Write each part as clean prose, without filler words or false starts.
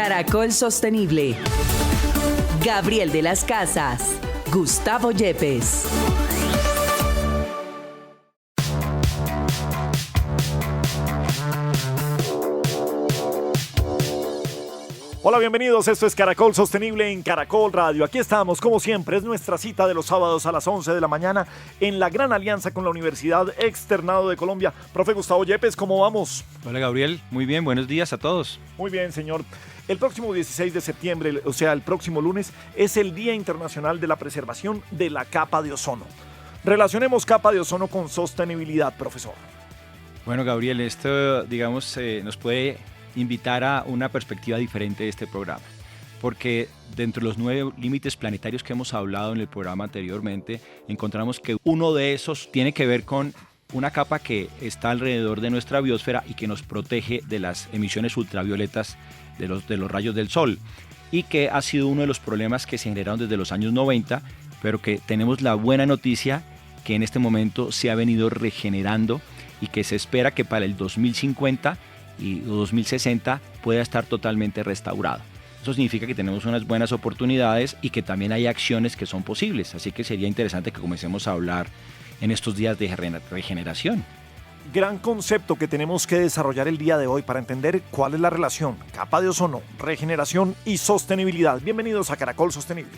Caracol Sostenible. Gabriel de las Casas. Gustavo Yepes. Hola, bienvenidos. Esto es Caracol Sostenible en Caracol Radio. Aquí estamos, como siempre, es nuestra cita de los sábados a las 11 de la mañana en la gran alianza con la Universidad Externado de Colombia. Profe Gustavo Yepes, ¿cómo vamos? Hola, Gabriel. Muy bien, buenos días a todos. Muy bien, señor. El próximo 16 de septiembre, o sea, el próximo lunes, es el Día Internacional de la Preservación de la Capa de Ozono. Relacionemos capa de ozono con sostenibilidad, profesor. Bueno, Gabriel, esto, digamos, nos puede invitar a una perspectiva diferente de este programa, porque dentro de los 9 límites planetarios que hemos hablado en el programa anteriormente, encontramos que uno de esos tiene que ver con una capa que está alrededor de nuestra biosfera y que nos protege de las emisiones ultravioletas de los rayos del sol, y que ha sido uno de los problemas que se generaron desde los años 90, pero que tenemos la buena noticia que en este momento se ha venido regenerando y que se espera que para el 2050 y 2060 pueda estar totalmente restaurado. Eso significa que tenemos unas buenas oportunidades y que también hay acciones que son posibles, así que sería interesante que comencemos a hablar en estos días de regeneración. Gran concepto que tenemos que desarrollar el día de hoy para entender cuál es la relación capa de ozono, regeneración y sostenibilidad. Bienvenidos a Caracol Sostenible.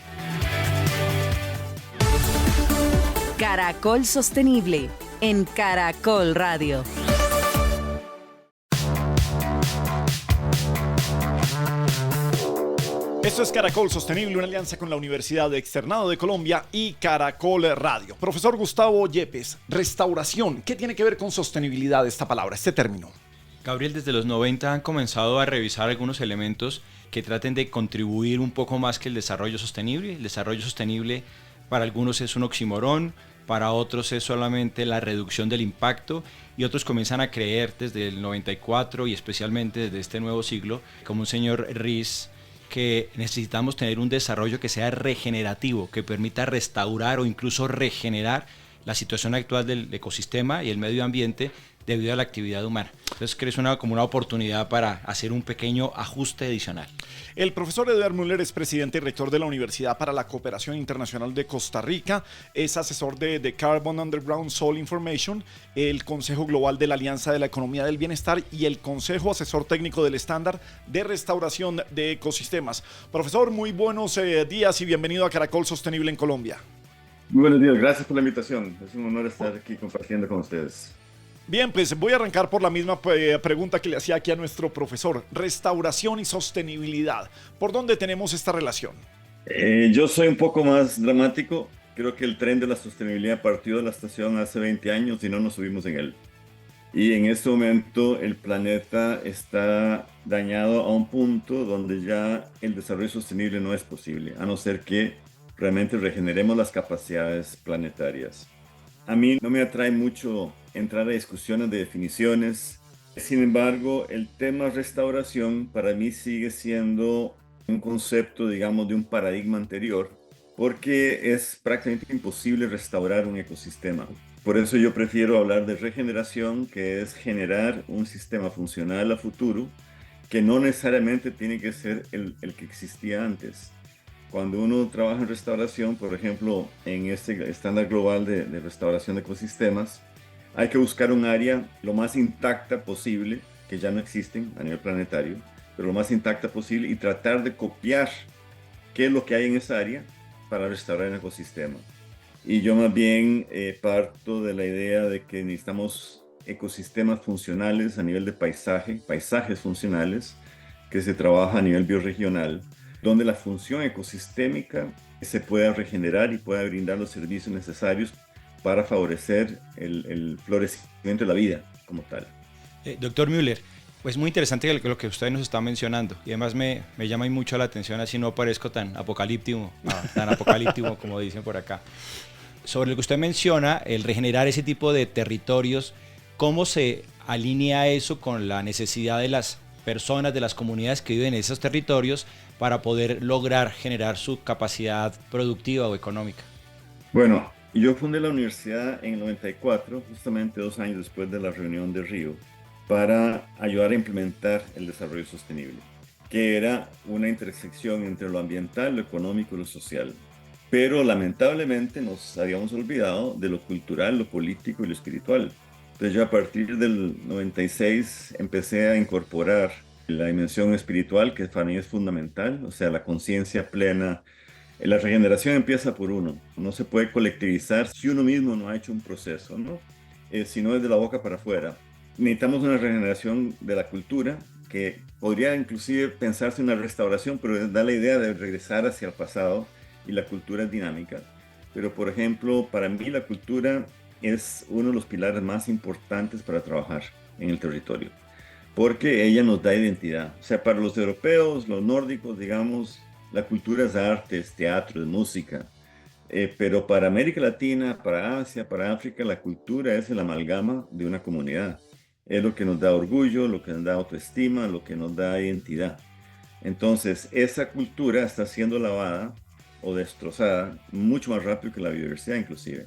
Caracol Sostenible en Caracol Radio. Esto es Caracol Sostenible, una alianza con la Universidad Externado de Colombia y Caracol Radio. Profesor Gustavo Yepes, restauración, ¿qué tiene que ver con sostenibilidad esta palabra, este término? Gabriel, desde los 90 han comenzado a revisar algunos elementos que traten de contribuir un poco más que el desarrollo sostenible. El desarrollo sostenible para algunos es un oxímoron, para otros es solamente la reducción del impacto, y otros comienzan a creer desde el 94 y especialmente desde este nuevo siglo, como un señor Ries, que necesitamos tener un desarrollo que sea regenerativo, que permita restaurar o incluso regenerar la situación actual del ecosistema y el medio ambiente debido a la actividad humana. Entonces creo que es como una oportunidad para hacer un pequeño ajuste adicional. El profesor Edward Müller es presidente y rector de la Universidad para la Cooperación Internacional de Costa Rica, es asesor de The Carbon Underground Soil Information, el Consejo Global de la Alianza de la Economía del Bienestar y el Consejo Asesor Técnico del Estándar de Restauración de Ecosistemas. Profesor, muy buenos días y bienvenido a Caracol Sostenible en Colombia. Muy buenos días, gracias por la invitación. Es un honor estar aquí compartiendo con ustedes. Bien, pues voy a arrancar por la misma pregunta que le hacía aquí a nuestro profesor. Restauración y sostenibilidad. ¿Por dónde tenemos esta relación? Yo soy un poco más dramático. Creo que el tren de la sostenibilidad partió de la estación hace 20 años y no nos subimos en él. Y en este momento el planeta está dañado a un punto donde ya el desarrollo sostenible no es posible, a no ser que realmente regeneremos las capacidades planetarias. A mí no me atrae mucho entrar a discusiones de definiciones. Sin embargo, el tema restauración para mí sigue siendo un concepto, digamos, de un paradigma anterior, porque es prácticamente imposible restaurar un ecosistema. Por eso yo prefiero hablar de regeneración, que es generar un sistema funcional a futuro, que no necesariamente tiene que ser el que existía antes. Cuando uno trabaja en restauración, por ejemplo, en este estándar global de restauración de ecosistemas, hay que buscar un área lo más intacta posible, que ya no existen a nivel planetario, pero lo más intacta posible, y tratar de copiar qué es lo que hay en esa área para restaurar el ecosistema. Y yo más bien parto de la idea de que necesitamos ecosistemas funcionales a nivel de paisajes funcionales, que se trabaja a nivel bioregional, donde la función ecosistémica se pueda regenerar y pueda brindar los servicios necesarios para favorecer el florecimiento de la vida como tal. Doctor Müller, pues muy interesante lo que usted nos está mencionando, y además me llama mucho la atención, así no parezco tan apocalíptico como dicen por acá. Sobre lo que usted menciona, el regenerar ese tipo de territorios, ¿cómo se alinea eso con la necesidad de las personas, de las comunidades que viven en esos territorios para poder lograr generar su capacidad productiva o económica? Bueno, yo fundé la universidad en el 94, justamente 2 años después de la reunión de Río, para ayudar a implementar el desarrollo sostenible. que era una intersección entre lo ambiental, lo económico y lo social. Pero lamentablemente nos habíamos olvidado de lo cultural, lo político y lo espiritual. Entonces yo a partir del 96 empecé a incorporar la dimensión espiritual, que para mí es fundamental, o sea, la conciencia plena. La regeneración empieza por uno. No se puede colectivizar si uno mismo no ha hecho un proceso, ¿no? Si no es de la boca para afuera. Necesitamos una regeneración de la cultura, que podría inclusive pensarse en una restauración, pero da la idea de regresar hacia el pasado, y la cultura es dinámica. Pero, por ejemplo, para mí la cultura es uno de los pilares más importantes para trabajar en el territorio, porque ella nos da identidad. O sea, para los europeos, los nórdicos, digamos, la cultura es arte, es teatro, es música. Pero para América Latina, para Asia, para África, la cultura es el amalgama de una comunidad. Es lo que nos da orgullo, lo que nos da autoestima, lo que nos da identidad. Entonces, esa cultura está siendo lavada o destrozada mucho más rápido que la biodiversidad, inclusive,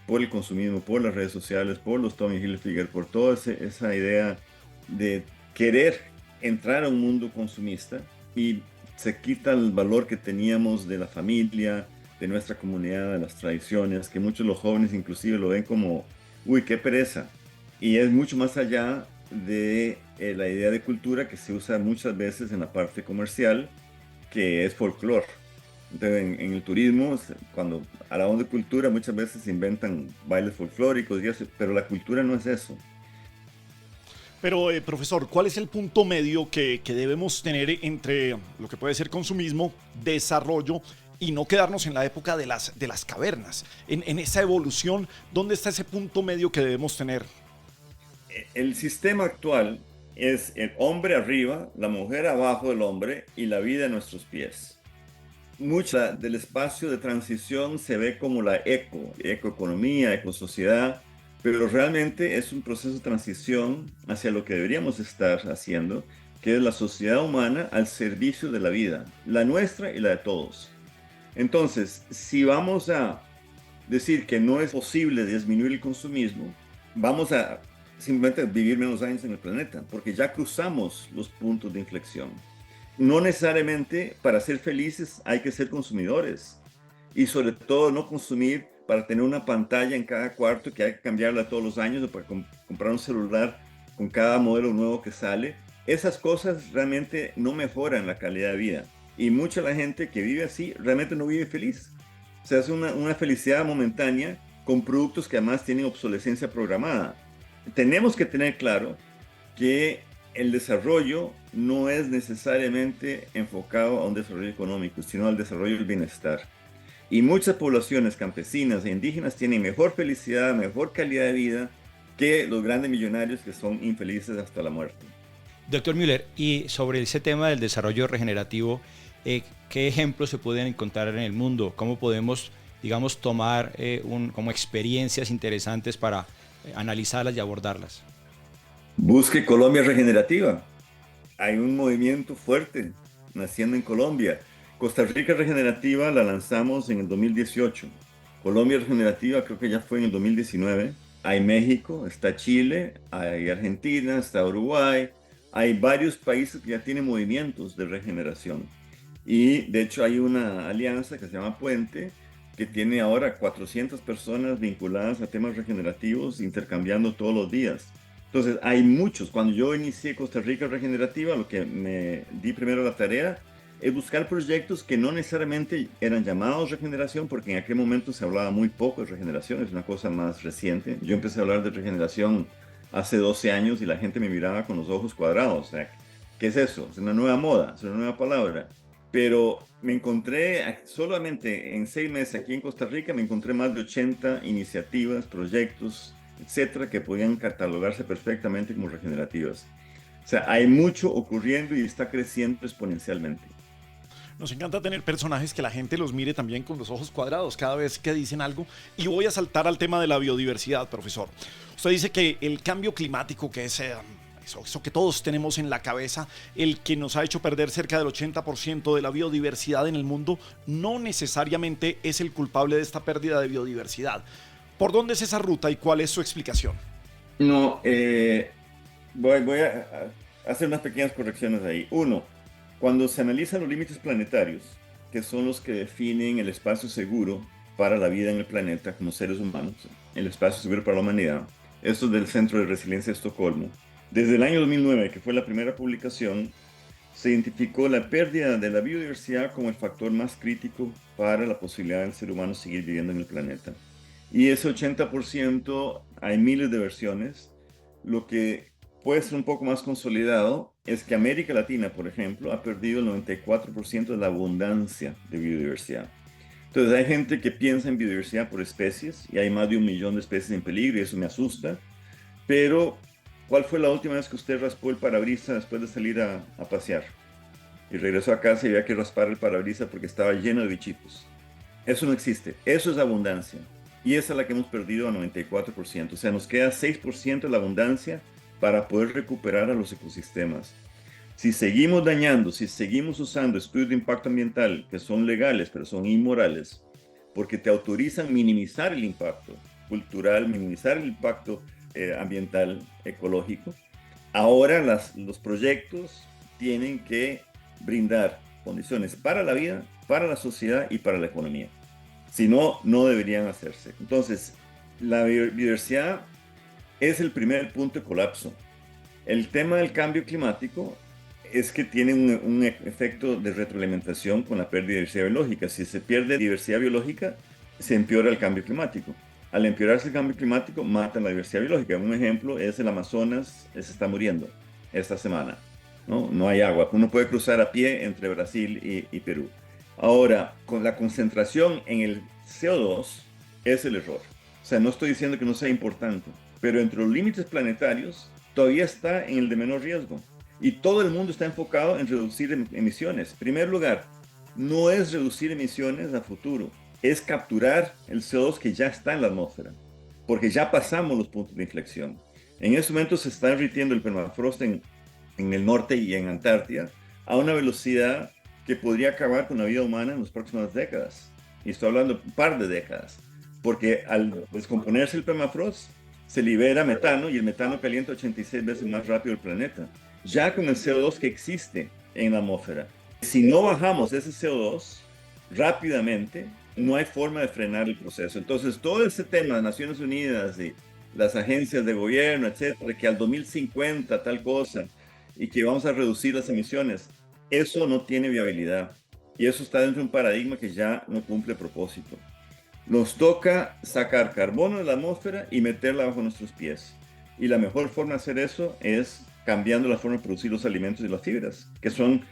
por el consumismo, por las redes sociales, por los Tommy Hilfiger, por toda esa idea de querer entrar a un mundo consumista, y se quita el valor que teníamos de la familia, de nuestra comunidad, de las tradiciones, que muchos de los jóvenes inclusive lo ven como, uy, qué pereza. Y es mucho más allá de la idea de cultura que se usa muchas veces en la parte comercial, que es folclore. Entonces, en el turismo, cuando hablamos de cultura, muchas veces se inventan bailes folclóricos y eso, pero la cultura no es eso. Pero, profesor, ¿cuál es el punto medio que debemos tener entre lo que puede ser consumismo, desarrollo, y no quedarnos en la época de las cavernas? En esa evolución, ¿dónde está ese punto medio que debemos tener? El sistema actual es el hombre arriba, la mujer abajo del hombre y la vida a nuestros pies. Mucha del espacio de transición se ve como la ecoeconomía, ecosociedad, pero realmente es un proceso de transición hacia lo que deberíamos estar haciendo, que es la sociedad humana al servicio de la vida, la nuestra y la de todos. Entonces, si vamos a decir que no es posible disminuir el consumismo, vamos a simplemente vivir menos años en el planeta, porque ya cruzamos los puntos de inflexión. No necesariamente para ser felices hay que ser consumidores, y sobre todo no consumir para tener una pantalla en cada cuarto que hay que cambiarla todos los años, o para comprar un celular con cada modelo nuevo que sale. Esas cosas realmente no mejoran la calidad de vida, y mucha la gente que vive así realmente no vive feliz. O sea, es una felicidad momentánea con productos que además tienen obsolescencia programada. Tenemos que tener claro que el desarrollo no es necesariamente enfocado a un desarrollo económico, sino al desarrollo del bienestar. Y muchas poblaciones campesinas e indígenas tienen mejor felicidad, mejor calidad de vida que los grandes millonarios que son infelices hasta la muerte. Doctor Müller, y sobre ese tema del desarrollo regenerativo, ¿qué ejemplos se pueden encontrar en el mundo? ¿Cómo podemos, digamos, tomar como experiencias interesantes para analizarlas y abordarlas? Busque Colombia Regenerativa. Hay un movimiento fuerte naciendo en Colombia. Costa Rica Regenerativa la lanzamos en el 2018. Colombia Regenerativa creo que ya fue en el 2019. Hay México, está Chile, hay Argentina, está Uruguay. Hay varios países que ya tienen movimientos de regeneración. Y de hecho hay una alianza que se llama Puente, que tiene ahora 400 personas vinculadas a temas regenerativos, intercambiando todos los días. Entonces hay muchos. Cuando yo inicié Costa Rica Regenerativa, lo que me di primero la tarea es buscar proyectos que no necesariamente eran llamados regeneración, porque en aquel momento se hablaba muy poco de regeneración, es una cosa más reciente. Yo empecé a hablar de regeneración hace 12 años y la gente me miraba con los ojos cuadrados. O sea, ¿qué es eso? Es una nueva moda, es una nueva palabra. Pero me encontré, solamente en 6 meses aquí en Costa Rica, me encontré más de 80 iniciativas, proyectos, etcétera, que podían catalogarse perfectamente como regenerativas. O sea, hay mucho ocurriendo y está creciendo exponencialmente. Nos encanta tener personajes que la gente los mire también con los ojos cuadrados cada vez que dicen algo. Y voy a saltar al tema de la biodiversidad, profesor. Usted dice que el cambio climático, que es eso que todos tenemos en la cabeza, el que nos ha hecho perder cerca del 80% de la biodiversidad en el mundo, no necesariamente es el culpable de esta pérdida de biodiversidad. ¿Por dónde es esa ruta y cuál es su explicación? No, voy a hacer unas pequeñas correcciones ahí. Uno, Cuando se analizan los límites planetarios, que son los que definen el espacio seguro para la vida en el planeta como seres humanos, el espacio seguro para la humanidad, esto es del Centro de Resiliencia de Estocolmo. Desde el año 2009, que fue la primera publicación, se identificó la pérdida de la biodiversidad como el factor más crítico para la posibilidad del ser humano seguir viviendo en el planeta. Y ese 80%, hay miles de versiones. Lo que puede ser un poco más consolidado es que América Latina, por ejemplo, ha perdido el 94% de la abundancia de biodiversidad. Entonces hay gente que piensa en biodiversidad por especies y hay más de 1 millón de especies en peligro y eso me asusta. Pero, ¿cuál fue la última vez que usted raspó el parabrisas después de salir a pasear? Y regresó a casa y había que raspar el parabrisas porque estaba lleno de bichitos. Eso no existe. Eso es abundancia. Y esa es la que hemos perdido al 94%. O sea, nos queda 6% de la abundancia para poder recuperar a los ecosistemas. Si seguimos dañando, si seguimos usando estudios de impacto ambiental que son legales, pero son inmorales, porque te autorizan minimizar el impacto cultural, minimizar el impacto ambiental, ecológico, ahora los proyectos tienen que brindar condiciones para la vida, para la sociedad y para la economía. Si no, no deberían hacerse. Entonces, la biodiversidad es el primer punto de colapso. El tema del cambio climático es que tiene un efecto de retroalimentación con la pérdida de diversidad biológica. Si se pierde diversidad biológica, se empeora el cambio climático. Al empeorarse el cambio climático, mata la diversidad biológica. Un ejemplo es el Amazonas, se está muriendo esta semana. No hay agua. Uno puede cruzar a pie entre Brasil y Perú. Ahora, con la concentración en el CO2 es el error. O sea, no estoy diciendo que no sea importante, pero entre los límites planetarios todavía está en el de menor riesgo. Y todo el mundo está enfocado en reducir emisiones. En primer lugar, no es reducir emisiones a futuro, es capturar el CO2 que ya está en la atmósfera, porque ya pasamos los puntos de inflexión. En este momento se está derritiendo el permafrost en el norte y en Antártida a una velocidad que podría acabar con la vida humana en las próximas décadas. Y estoy hablando de un par de décadas, porque al descomponerse el permafrost se libera metano y el metano calienta 86 veces más rápido el planeta, ya con el CO2 que existe en la atmósfera. Si no bajamos ese CO2 rápidamente, no hay forma de frenar el proceso. Entonces, todo ese tema de Naciones Unidas y las agencias de gobierno, etcétera, que al 2050 tal cosa y que vamos a reducir las emisiones, eso no tiene viabilidad. Y eso está dentro de un paradigma que ya no cumple propósito. Nos toca sacar carbono de la atmósfera y meterla bajo nuestros pies. Y la mejor forma de hacer eso es cambiando la forma de producir los alimentos y las fibras, que son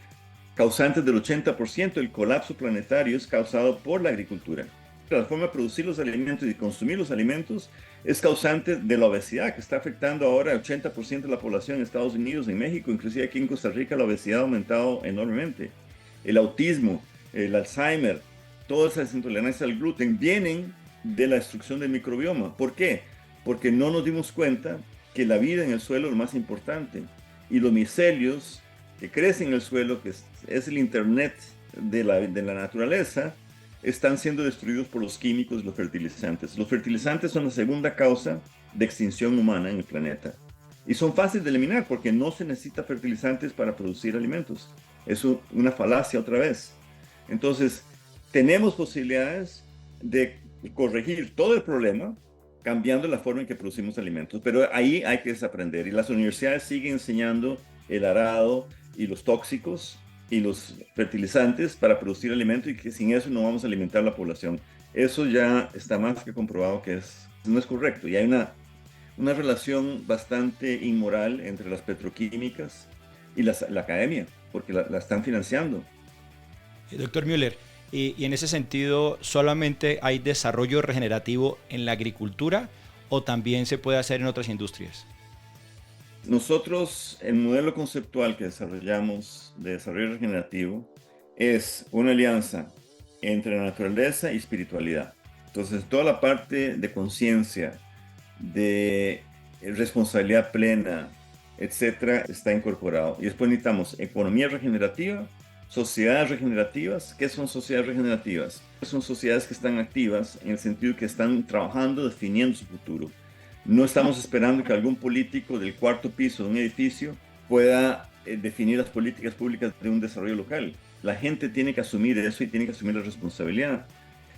causantes del 80% del colapso planetario es causado por la agricultura. La forma de producir los alimentos y consumir los alimentos es causante de la obesidad, que está afectando ahora al 80% de la población en Estados Unidos, en México, inclusive aquí en Costa Rica la obesidad ha aumentado enormemente. El autismo, el Alzheimer, todas esas intolerancias al gluten vienen de la destrucción del microbioma. ¿Por qué? Porque no nos dimos cuenta que la vida en el suelo es lo más importante. Y los micelios que crecen en el suelo, que es el internet de la naturaleza, están siendo destruidos por los químicos y los fertilizantes. Los fertilizantes son la segunda causa de extinción humana en el planeta. Y son fáciles de eliminar porque no se necesita fertilizantes para producir alimentos. Es una falacia otra vez. Entonces, tenemos posibilidades de corregir todo el problema cambiando la forma en que producimos alimentos. Pero ahí hay que desaprender. Y las universidades siguen enseñando el arado y los tóxicos y los fertilizantes para producir alimentos y que sin eso no vamos a alimentar a la población. Eso ya está más que comprobado que no es correcto. Y hay una relación bastante inmoral entre las petroquímicas y la academia, porque la están financiando. Doctor Müller, y en ese sentido, ¿solamente hay desarrollo regenerativo en la agricultura o también se puede hacer en otras industrias? Nosotros, el modelo conceptual que desarrollamos de desarrollo regenerativo es una alianza entre la naturaleza y espiritualidad. Entonces, toda la parte de conciencia, de responsabilidad plena, etcétera, está incorporado. Y después necesitamos economía regenerativa, sociedades regenerativas. ¿Qué son sociedades regenerativas? Son sociedades que están activas en el sentido que están trabajando, definiendo su futuro. No estamos esperando que algún político del cuarto piso de un edificio pueda definir las políticas públicas de un desarrollo local. La gente tiene que asumir eso y tiene que asumir la responsabilidad.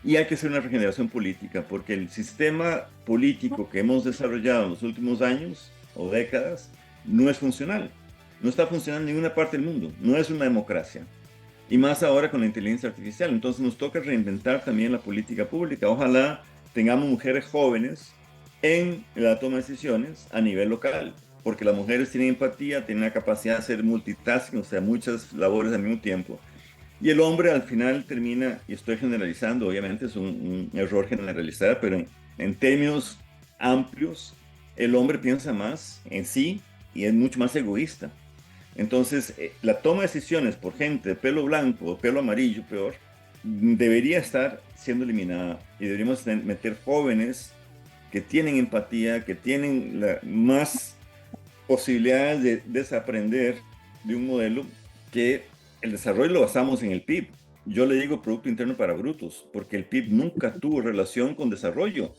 Y hay que hacer una regeneración política, porque el sistema político que hemos desarrollado en los últimos años o décadas no es funcional. No está funcionando en ninguna parte del mundo. No es una democracia. Y más ahora con la inteligencia artificial. Entonces nos toca reinventar también la política pública. Ojalá tengamos mujeres jóvenes en la toma de decisiones a nivel local, porque las mujeres tienen empatía, tienen la capacidad de hacer multitasking, o sea, muchas labores al mismo tiempo. Y el hombre al final termina, y estoy generalizando, obviamente es un error generalizar, pero en términos amplios, el hombre piensa más en sí y es mucho más egoísta. Entonces, la toma de decisiones por gente de pelo blanco o pelo amarillo, peor, debería estar siendo eliminada. Y deberíamos meter jóvenes que tienen empatía, que tienen más posibilidades de desaprender de un modelo que el desarrollo lo basamos en el PIB. Yo le digo Producto Interno para Brutos, porque el PIB nunca tuvo relación con desarrollo.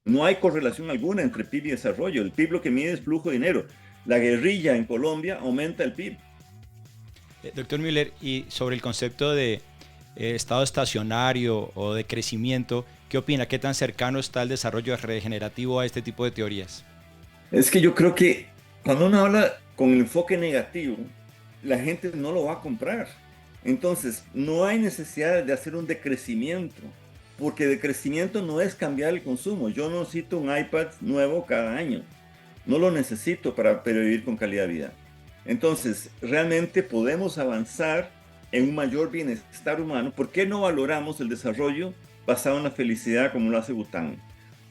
No hay correlación alguna entre PIB y desarrollo. El PIB lo que mide es flujo de dinero. La guerrilla en Colombia aumenta el PIB. Doctor Müller, y sobre el concepto de estado estacionario o de crecimiento, ¿qué opina? ¿Qué tan cercano está el desarrollo regenerativo a este tipo de teorías? Es que yo creo que cuando uno habla con el enfoque negativo, la gente no lo va a comprar. Entonces, no hay necesidad de hacer un decrecimiento, porque decrecimiento no es cambiar el consumo. Yo no necesito un iPad nuevo cada año. No lo necesito para vivir con calidad de vida. Entonces, realmente podemos avanzar en un mayor bienestar humano. ¿Por qué no valoramos el desarrollo basado en la felicidad como lo hace Bután?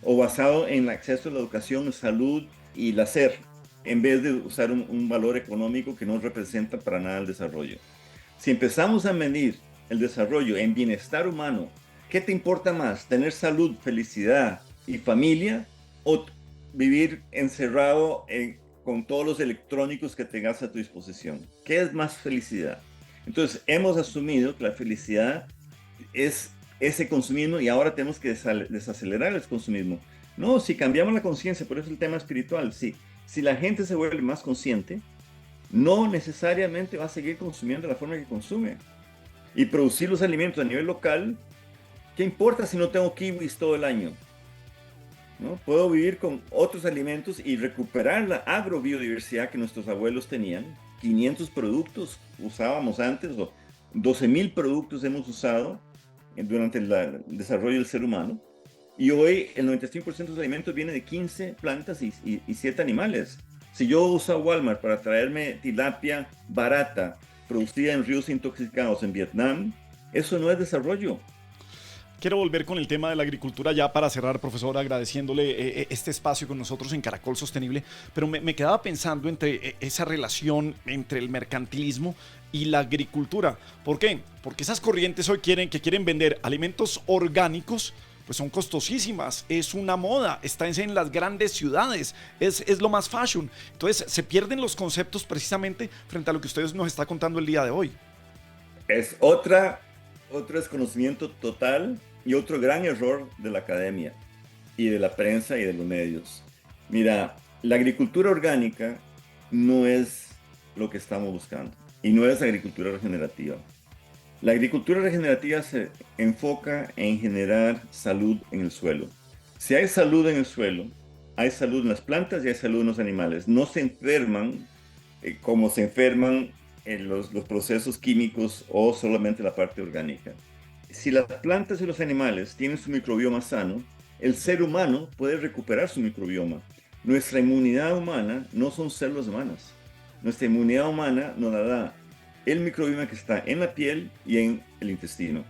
O basado en el acceso a la educación, salud y el hacer, en vez de usar un valor económico que no representa para nada el desarrollo. Si empezamos a medir el desarrollo en bienestar humano, ¿qué te importa más? ¿Tener salud, felicidad y familia? ¿O vivir encerrado con todos los electrónicos que tengas a tu disposición? ¿Qué es más felicidad? Entonces, hemos asumido que la felicidad es ese consumismo y ahora tenemos que desacelerar el consumismo. No, si cambiamos la conciencia, por eso el tema espiritual, sí. Si la gente se vuelve más consciente, no necesariamente va a seguir consumiendo de la forma que consume. Y producir los alimentos a nivel local, ¿qué importa si no tengo kiwis todo el año? ¿No? Puedo vivir con otros alimentos y recuperar la agrobiodiversidad que nuestros abuelos tenían. 500 productos usábamos antes, o 12.000 productos hemos usado durante el desarrollo del ser humano. Y hoy el 95% de los alimentos viene de 15 plantas y 7 animales. Si yo uso Walmart para traerme tilapia barata, producida en ríos intoxicados en Vietnam, eso no es desarrollo. Quiero volver con el tema de la agricultura ya para cerrar, profesor, agradeciéndole este espacio con nosotros en Caracol Sostenible, pero me quedaba pensando entre esa relación entre el mercantilismo y la agricultura. ¿Por qué? Porque esas corrientes hoy quieren vender alimentos orgánicos, pues son costosísimas, es una moda, está en las grandes ciudades, es lo más fashion. Entonces se pierden los conceptos precisamente frente a lo que ustedes nos está contando el día de hoy. Es otro desconocimiento total y otro gran error de la academia y de la prensa y de los medios. Mira, la agricultura orgánica no es lo que estamos buscando y no es agricultura regenerativa. La agricultura regenerativa se enfoca en generar salud en el suelo. Si hay salud en el suelo, hay salud en las plantas y hay salud en los animales. No se enferman como se enferman los procesos químicos o solamente la parte orgánica. Si las plantas y los animales tienen su microbioma sano, el ser humano puede recuperar su microbioma. Nuestra inmunidad humana no son células humanas. Nuestra inmunidad humana nos la da el microbioma que está en la piel y en el intestino.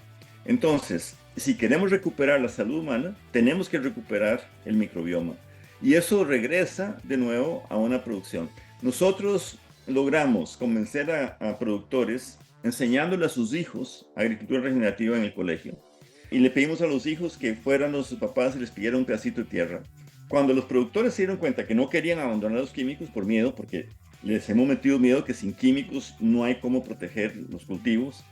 Entonces, si queremos recuperar la salud humana, tenemos que recuperar el microbioma. Y eso regresa de nuevo a una producción. Nosotros logramos convencer a productores enseñándole a sus hijos agricultura regenerativa en el colegio. Y le pedimos a los hijos que fueran a sus papás y les pidieran un pedacito de tierra. Cuando los productores se dieron cuenta que no querían abandonar los químicos por miedo, porque les hemos metido miedo que sin químicos no hay cómo proteger los cultivos,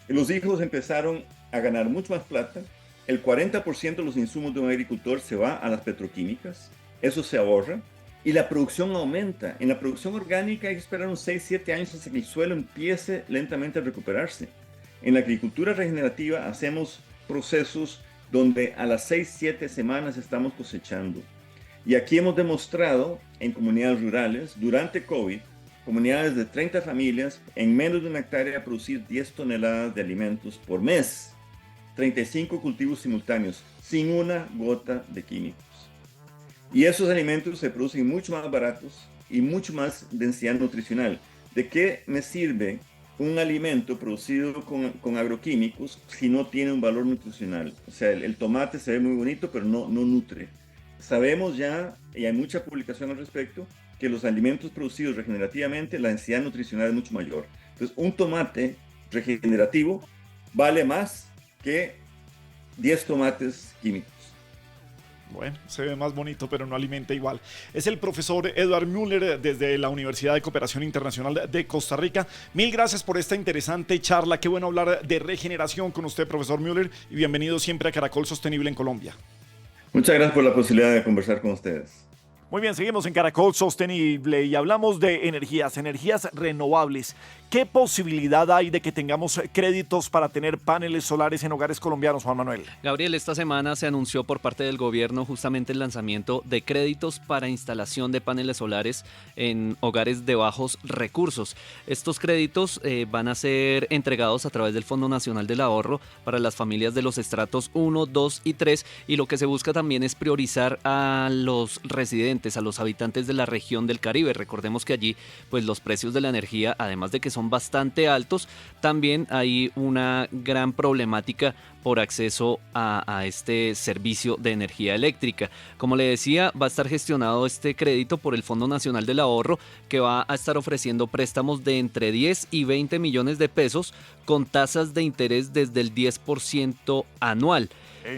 los hijos empezaron a ganar mucho más plata. El 40% de los insumos de un agricultor se va a las petroquímicas. Eso se ahorra. y la producción aumenta. En la producción orgánica hay que esperar unos 6-7 años hasta que el suelo empiece lentamente a recuperarse. En la agricultura regenerativa hacemos procesos donde a las 6-7 semanas estamos cosechando. Y aquí hemos demostrado en comunidades rurales, durante COVID, comunidades de 30 familias, en menos de una hectárea producir 10 toneladas de alimentos por mes. 35 cultivos simultáneos, sin una gota de químicos. Y esos alimentos se producen mucho más baratos y mucho más densidad nutricional. ¿De qué me sirve un alimento producido con agroquímicos si no tiene un valor nutricional? O sea, el tomate se ve muy bonito, pero no nutre. Sabemos ya, y hay mucha publicación al respecto, que los alimentos producidos regenerativamente, la densidad nutricional es mucho mayor. Entonces, un tomate regenerativo vale más que 10 tomates químicos. Bueno, se ve más bonito, pero no alimenta igual. Es el profesor Edward Müller desde la Universidad de Cooperación Internacional de Costa Rica. Mil gracias por esta interesante charla. Qué bueno hablar de regeneración con usted, profesor Müller, y bienvenido siempre a Caracol Sostenible en Colombia. Muchas gracias por la posibilidad de conversar con ustedes. Muy bien, seguimos en Caracol Sostenible y hablamos de energías renovables. ¿Qué posibilidad hay de que tengamos créditos para tener paneles solares en hogares colombianos, Juan Manuel? Gabriel, esta semana se anunció por parte del gobierno justamente el lanzamiento de créditos para instalación de paneles solares en hogares de bajos recursos. Estos créditos van a ser entregados a través del Fondo Nacional del Ahorro para las familias de los estratos 1, 2 y 3, y lo que se busca también es priorizar a los residentes, a los habitantes de la región del Caribe. Recordemos que allí pues los precios de la energía, además de que son bastante altos, también hay una gran problemática por acceso a este servicio de energía eléctrica. Como le decía, va a estar gestionado este crédito por el Fondo Nacional del Ahorro, que va a estar ofreciendo préstamos de entre 10 y 20 millones de pesos con tasas de interés desde el 10% anual.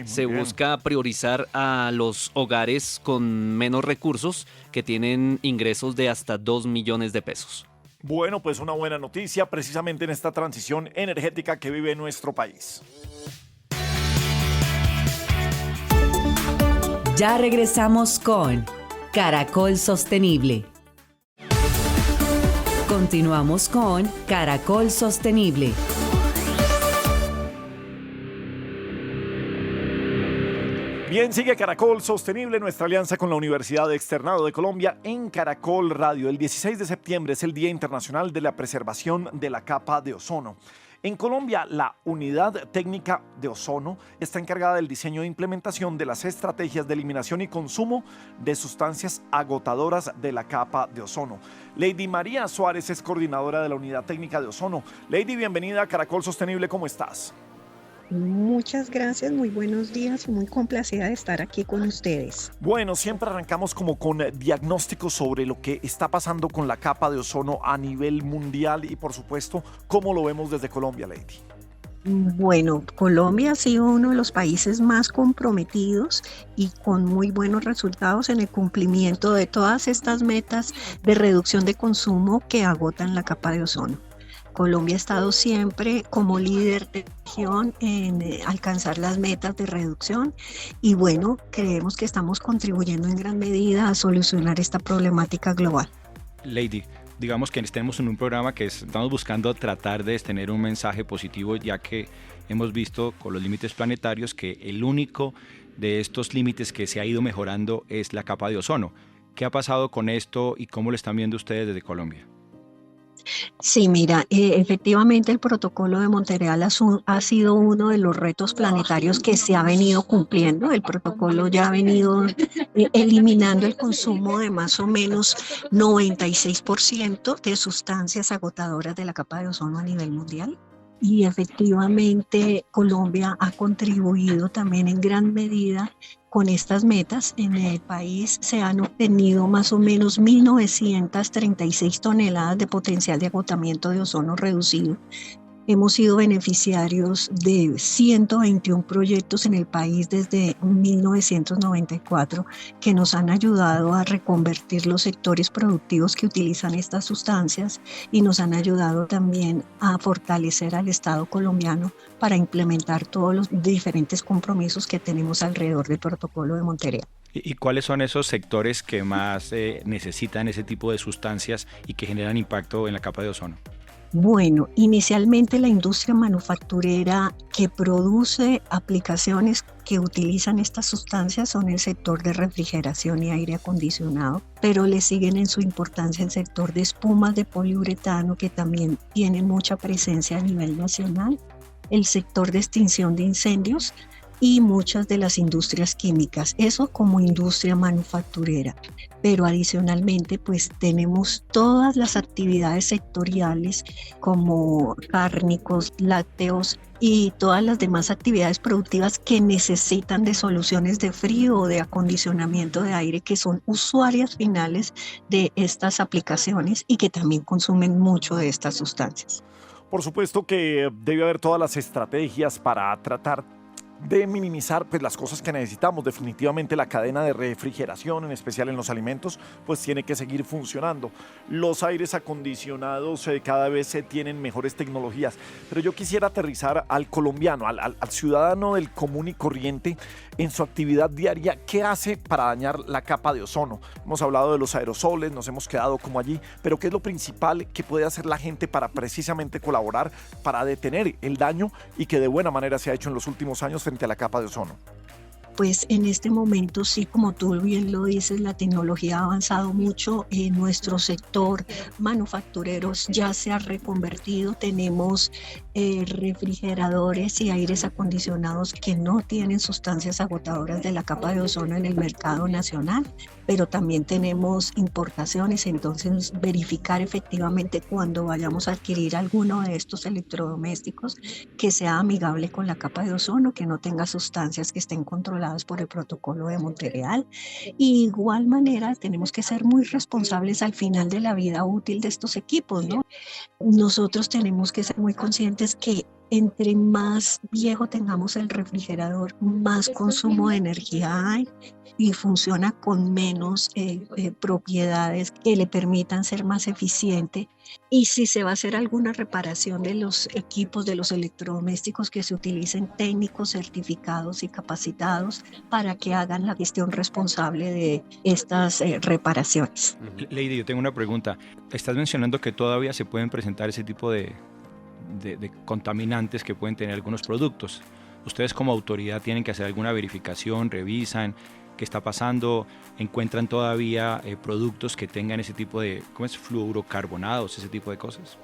Se busca priorizar a los hogares con menos recursos que tienen ingresos de hasta 2 millones de pesos. Bueno, pues una buena noticia precisamente en esta transición energética que vive nuestro país. Ya regresamos con Caracol Sostenible. Continuamos con Caracol Sostenible. Bien, sigue Caracol Sostenible, nuestra alianza con la Universidad Externado de Colombia en Caracol Radio. El 16 de septiembre es el Día Internacional de la Preservación de la Capa de Ozono. En Colombia, la Unidad Técnica de Ozono está encargada del diseño e implementación de las estrategias de eliminación y consumo de sustancias agotadoras de la capa de ozono. Lady María Suárez es coordinadora de la Unidad Técnica de Ozono. Lady, bienvenida a Caracol Sostenible, ¿cómo estás? Muchas gracias, muy buenos días y muy complacida de estar aquí con ustedes. Bueno, siempre arrancamos como con diagnósticos sobre lo que está pasando con la capa de ozono a nivel mundial y por supuesto, ¿cómo lo vemos desde Colombia, Lady? Bueno, Colombia ha sido uno de los países más comprometidos y con muy buenos resultados en el cumplimiento de todas estas metas de reducción de consumo que agotan la capa de ozono. Colombia ha estado siempre como líder de región en alcanzar las metas de reducción y bueno, creemos que estamos contribuyendo en gran medida a solucionar esta problemática global. Lady, digamos que estemos en un programa que estamos buscando tratar de tener un mensaje positivo, ya que hemos visto con los límites planetarios que el único de estos límites que se ha ido mejorando es la capa de ozono. ¿Qué ha pasado con esto y cómo lo están viendo ustedes desde Colombia? Sí, mira, efectivamente el protocolo de Montreal ha sido uno de los retos planetarios que se ha venido cumpliendo. El protocolo ya ha venido eliminando el consumo de más o menos 96% de sustancias agotadoras de la capa de ozono a nivel mundial. Y efectivamente Colombia ha contribuido también en gran medida con estas metas. En el país se han obtenido más o menos 1.936 toneladas de potencial de agotamiento de ozono reducido. Hemos sido beneficiarios de 121 proyectos en el país desde 1994 que nos han ayudado a reconvertir los sectores productivos que utilizan estas sustancias y nos han ayudado también a fortalecer al Estado colombiano para implementar todos los diferentes compromisos que tenemos alrededor del protocolo de Montreal. ¿Y cuáles son esos sectores que más necesitan ese tipo de sustancias y que generan impacto en la capa de ozono? Bueno, inicialmente la industria manufacturera que produce aplicaciones que utilizan estas sustancias son el sector de refrigeración y aire acondicionado, pero le siguen en su importancia el sector de espumas de poliuretano, que también tiene mucha presencia a nivel nacional, el sector de extinción de incendios y muchas de las industrias químicas, eso como industria manufacturera. Pero adicionalmente pues tenemos todas las actividades sectoriales como cárnicos, lácteos y todas las demás actividades productivas que necesitan de soluciones de frío o de acondicionamiento de aire, que son usuarias finales de estas aplicaciones y que también consumen mucho de estas sustancias. Por supuesto que debe haber todas las estrategias para tratar de minimizar pues, las cosas que necesitamos. Definitivamente la cadena de refrigeración, en especial en los alimentos, pues tiene que seguir funcionando. Los aires acondicionados cada vez tienen mejores tecnologías, pero yo quisiera aterrizar al colombiano, al ciudadano del común y corriente en su actividad diaria. ¿Qué hace para dañar la capa de ozono? Hemos hablado de los aerosoles, nos hemos quedado como allí, pero ¿qué es lo principal que puede hacer la gente para precisamente colaborar, para detener el daño y que de buena manera se ha hecho en los últimos años frente a la capa de ozono? Pues en este momento sí, como tú bien lo dices, la tecnología ha avanzado mucho. En nuestro sector manufactureros ya se ha reconvertido. Tenemos refrigeradores y aires acondicionados que no tienen sustancias agotadoras de la capa de ozono en el mercado nacional, pero también tenemos importaciones. Entonces, verificar efectivamente cuando vayamos a adquirir alguno de estos electrodomésticos que sea amigable con la capa de ozono, que no tenga sustancias que estén controladas por el protocolo de Montreal. Y igual manera tenemos que ser muy responsables al final de la vida útil de estos equipos, ¿no? Nosotros tenemos que ser muy conscientes que entre más viejo tengamos el refrigerador, más consumo de energía hay y funciona con menos propiedades que le permitan ser más eficiente. Y si se va a hacer alguna reparación de los equipos, de los electrodomésticos, que se utilicen técnicos certificados y capacitados para que hagan la gestión responsable de estas reparaciones. Lady, yo tengo una pregunta. Estás mencionando que todavía se pueden presentar ese tipo de contaminantes que pueden tener algunos productos. Ustedes como autoridad tienen que hacer alguna verificación, revisan qué está pasando, encuentran todavía productos que tengan ese tipo de, ¿cómo es? Fluorocarbonados, ese tipo de cosas.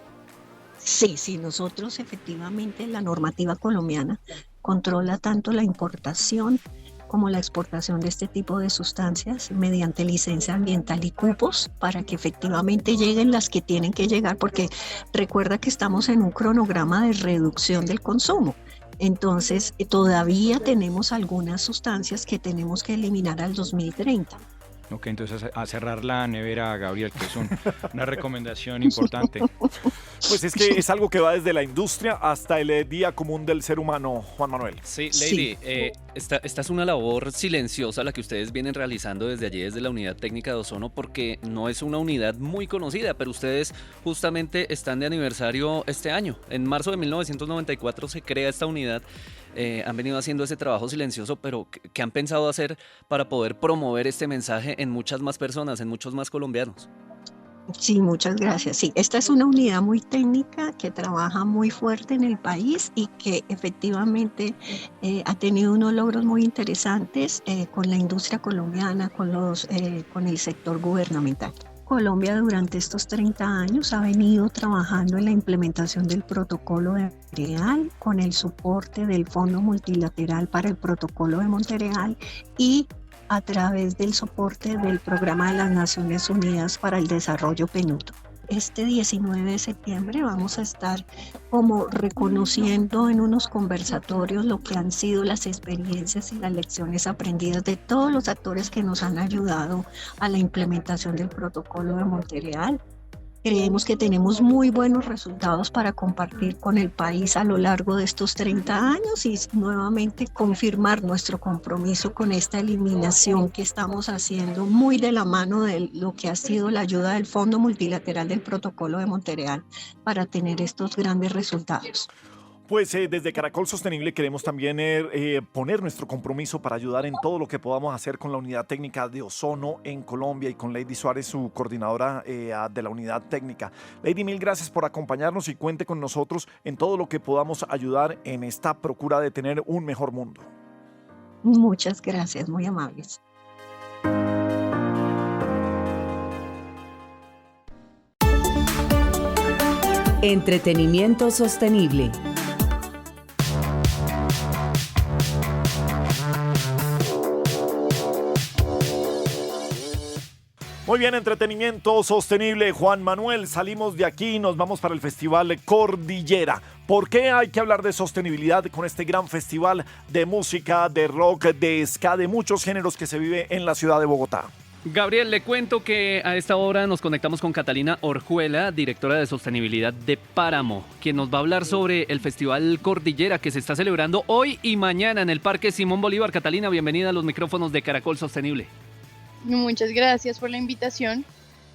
Sí, nosotros efectivamente la normativa colombiana controla tanto la importación como la exportación de este tipo de sustancias mediante licencia ambiental y cupos para que efectivamente lleguen las que tienen que llegar, porque recuerda que estamos en un cronograma de reducción del consumo. Entonces, todavía tenemos algunas sustancias que tenemos que eliminar al 2030. Ok, entonces a cerrar la nevera, Gabriel, que es una recomendación importante. Pues es que es algo que va desde la industria hasta el día común del ser humano, Juan Manuel. Sí, Lady, esta es una labor silenciosa la que ustedes vienen realizando desde allí, desde la Unidad Técnica de Ozono, porque no es una unidad muy conocida, pero ustedes justamente están de aniversario este año. En marzo de 1994 se crea esta unidad. Han venido haciendo ese trabajo silencioso, pero ¿qué han pensado hacer para poder promover este mensaje en muchas más personas, en muchos más colombianos? Sí, muchas gracias. Sí, esta es una unidad muy técnica que trabaja muy fuerte en el país y que efectivamente ha tenido unos logros muy interesantes con la industria colombiana, con el sector gubernamental. Colombia durante estos 30 años ha venido trabajando en la implementación del protocolo de Montreal con el soporte del Fondo Multilateral para el Protocolo de Montreal y a través del soporte del Programa de las Naciones Unidas para el Desarrollo PNUD. Este 19 de septiembre vamos a estar como reconociendo en unos conversatorios lo que han sido las experiencias y las lecciones aprendidas de todos los actores que nos han ayudado a la implementación del protocolo de Montreal. Creemos que tenemos muy buenos resultados para compartir con el país a lo largo de estos 30 años y nuevamente confirmar nuestro compromiso con esta eliminación que estamos haciendo muy de la mano de lo que ha sido la ayuda del Fondo Multilateral del Protocolo de Montreal para tener estos grandes resultados. Pues desde Caracol Sostenible queremos también poner nuestro compromiso para ayudar en todo lo que podamos hacer con la Unidad Técnica de Ozono en Colombia y con Lady Suárez, su coordinadora de la Unidad Técnica. Lady, mil gracias por acompañarnos y cuente con nosotros en todo lo que podamos ayudar en esta procura de tener un mejor mundo. Muchas gracias, muy amables. Entretenimiento sostenible. Muy bien, entretenimiento sostenible. Juan Manuel, salimos de aquí y nos vamos para el Festival Cordillera. ¿Por qué hay que hablar de sostenibilidad con este gran festival de música, de rock, de ska, de muchos géneros que se vive en la ciudad de Bogotá? Gabriel, le cuento que a esta hora nos conectamos con Catalina Orjuela, directora de sostenibilidad de Páramo, quien nos va a hablar sobre el Festival Cordillera que se está celebrando hoy y mañana en el Parque Simón Bolívar. Catalina, bienvenida a los micrófonos de Caracol Sostenible. Muchas gracias por la invitación.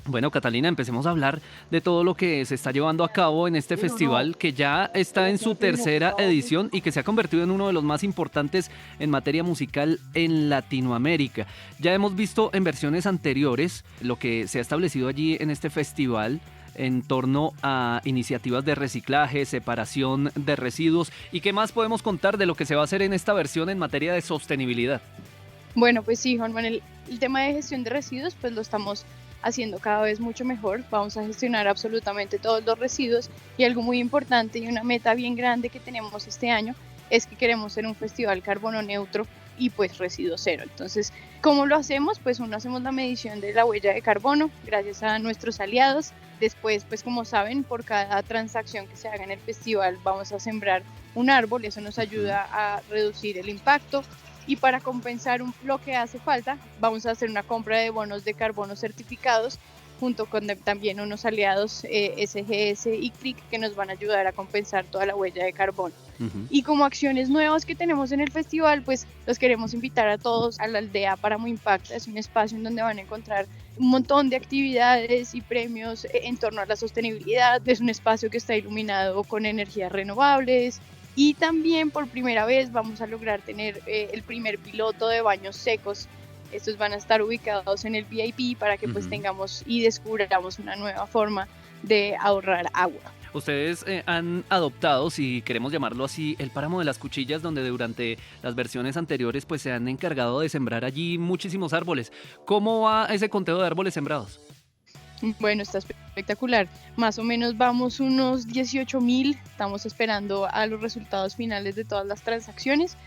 Bueno, Catalina, empecemos a hablar de todo lo que se está llevando a cabo en este festival que ya está en su tercera edición y que se ha convertido en uno de los más importantes en materia musical en Latinoamérica. Ya hemos visto en versiones anteriores lo que se ha establecido allí en este festival en torno a iniciativas de reciclaje, separación de residuos. ¿Y qué más podemos contar de lo que se va a hacer en esta versión en materia de sostenibilidad? Bueno, pues sí, Juan Manuel, el tema de gestión de residuos pues lo estamos haciendo cada vez mucho mejor. Vamos a gestionar absolutamente todos los residuos y algo muy importante y una meta bien grande que tenemos este año es que queremos ser un festival carbono neutro y pues residuo cero. Entonces, ¿cómo lo hacemos? Pues uno hacemos la medición de la huella de carbono gracias a nuestros aliados. Después, pues como saben, por cada transacción que se haga en el festival vamos a sembrar un árbol, eso nos ayuda a reducir el impacto. Y para compensar lo que hace falta, vamos a hacer una compra de bonos de carbono certificados junto con también unos aliados SGS y CRIC que nos van a ayudar a compensar toda la huella de carbono. Y como acciones nuevas que tenemos en el festival, pues los queremos invitar a todos a la aldea Páramo Impacta. Es un espacio en donde van a encontrar un montón de actividades y premios en torno a la sostenibilidad. Es un espacio que está iluminado con energías renovables. Y también por primera vez vamos a lograr tener el primer piloto de baños secos. Estos van a estar ubicados en el VIP para que pues tengamos y descubramos una nueva forma de ahorrar agua. Ustedes han adoptado, si queremos llamarlo así, el páramo de las cuchillas, donde durante las versiones anteriores pues se han encargado de sembrar allí muchísimos árboles. ¿Cómo va ese conteo de árboles sembrados? Bueno, está espectacular. Más o menos vamos unos 18.000. Estamos esperando a los resultados finales de todas las transacciones,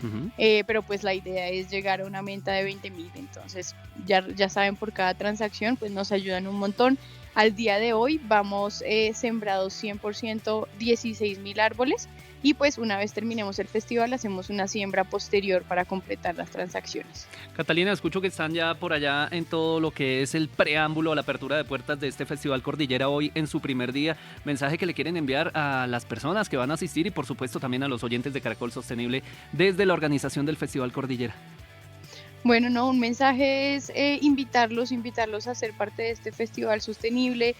pero pues la idea es llegar a una meta de 20.000. Entonces, ya saben, por cada transacción pues nos ayudan un montón. Al día de hoy vamos sembrados 100%, 16.000 árboles. Y pues una vez terminemos el festival hacemos una siembra posterior para completar las transacciones. Catalina, escucho que están ya por allá en todo lo que es el preámbulo a la apertura de puertas de este Festival Cordillera hoy en su primer día. Mensaje que le quieren enviar a las personas que van a asistir y por supuesto también a los oyentes de Caracol Sostenible desde la organización del Festival Cordillera. Bueno, no, un mensaje es invitarlos a ser parte de este festival sostenible,